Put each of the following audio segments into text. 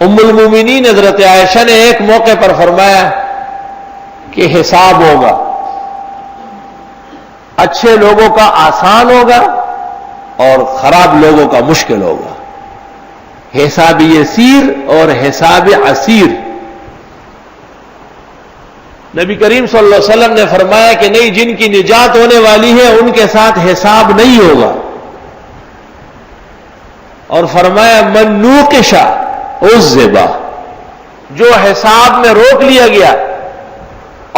ام المومنین حضرت عائشہ نے ایک موقع پر فرمایا کہ حساب ہوگا، اچھے لوگوں کا آسان ہوگا اور خراب لوگوں کا مشکل ہوگا، حساب یسیر اور حساب عسیر۔ نبی کریم صلی اللہ علیہ وسلم نے فرمایا کہ نہیں، جن کی نجات ہونے والی ہے ان کے ساتھ حساب نہیں ہوگا، اور فرمایا من نوقش عذب، جو حساب میں روک لیا گیا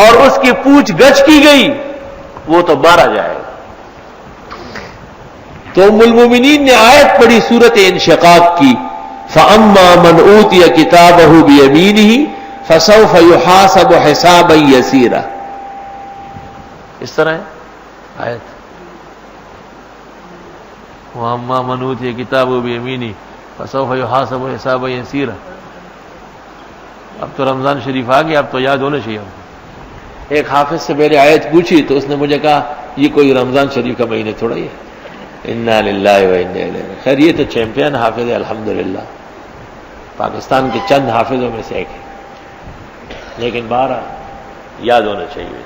اور اس کی پوچھ گچھ کی گئی وہ تو مارا جائے گا۔ تو ام المومنین نے آیت پڑھی سورۃ انشقاق کی، فَأَمَّا مَنْ أُوتِيَ كِتَابَهُ بِيَمِينِهِ فَسَوْفَ يُحَاسَبُ حِسَابًا يَسِيرًا، اس طرح ہے آیت، وَأَمَّا مَنْ أُوتِيَ كِتَابَهُ بِيَمِينِهِ فَسَوْفَ يُحَاسَبُ حِسَابًا يَسِيرًا۔ اب تو رمضان شریف آ گیا، اب تو یاد ہونا چاہیے ہم کو۔ ایک حافظ سے میں نے آیت پوچھی تو اس نے مجھے کہا یہ کوئی رمضان شریف کا مہینے تھوڑا ہی ہے۔ انا للہ و انا الیہ، خیر یہ تو چیمپئن حافظ ہے الحمدللہ، پاکستان کے چند حافظوں میں سے ایک ہے، لیکن 12 یاد ہونا چاہیے۔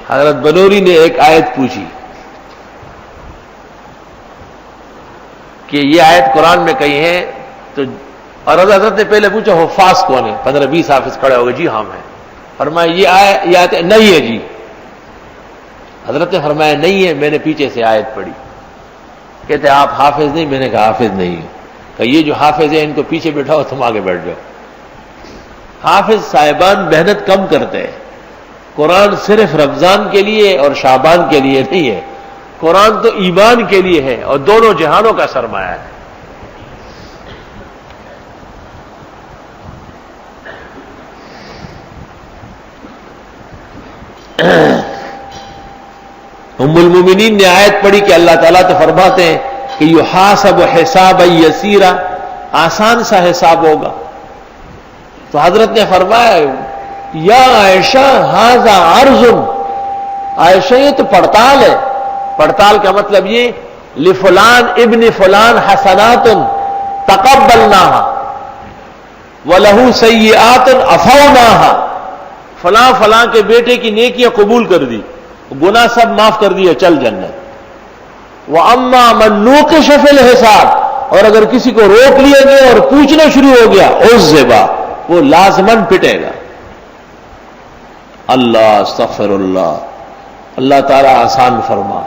حضرت بنوری نے ایک آیت پوچھی کہ یہ آیت قرآن میں کہیں ہے تو، اور حضرت نے پہلے پوچھا حفاظ کون ہے، 15-20 حافظ کھڑے ہو گئے، جی ہاں میں، فرمایا یہ آیت نہیں ہے جی، حضرت نے فرمایا نہیں ہے، میں نے پیچھے سے آیت پڑھی، کہتے آپ حافظ نہیں، میں نے کہا حافظ نہیں ہے، کہ یہ جو حافظ ہے ان کو پیچھے بٹھاؤ، تم آگے بیٹھ جاؤ۔ حافظ صاحبان محنت کم کرتے ہیں، قرآن صرف رمضان کے لیے اور شعبان کے لیے نہیں ہے، قرآن تو ایمان کے لیے ہے اور دونوں جہانوں کا سرمایہ ہے۔ ام المومنین نے آیت پڑھی کہ اللہ تعالیٰ تو فرماتے ہیں کہ یحاسب حسابا یسیرا، آسان سا حساب ہوگا۔ تو حضرت نے فرمایا یا عائشہ ھذا عرض، عائشہ یہ تو پڑتال ہے، پڑتال کا مطلب یہ لفلان ابن فلان حسنات تقبلناها وله سیئات عفوناها، فلاں فلاں کے بیٹے کی نیکیاں قبول کر دی، گناہ سب معاف کر دیے، چل جنت۔ وَأَمَّا مَن نُوقِشَ فِي الْحِسَابِ، اور اگر کسی کو روک لیا گیا اور پوچھنا شروع ہو گیا، عُذِّبَ، وہ لازماً پٹے گا۔ اللہ استغفر اللہ، اللہ تعالیٰ آسان فرما۔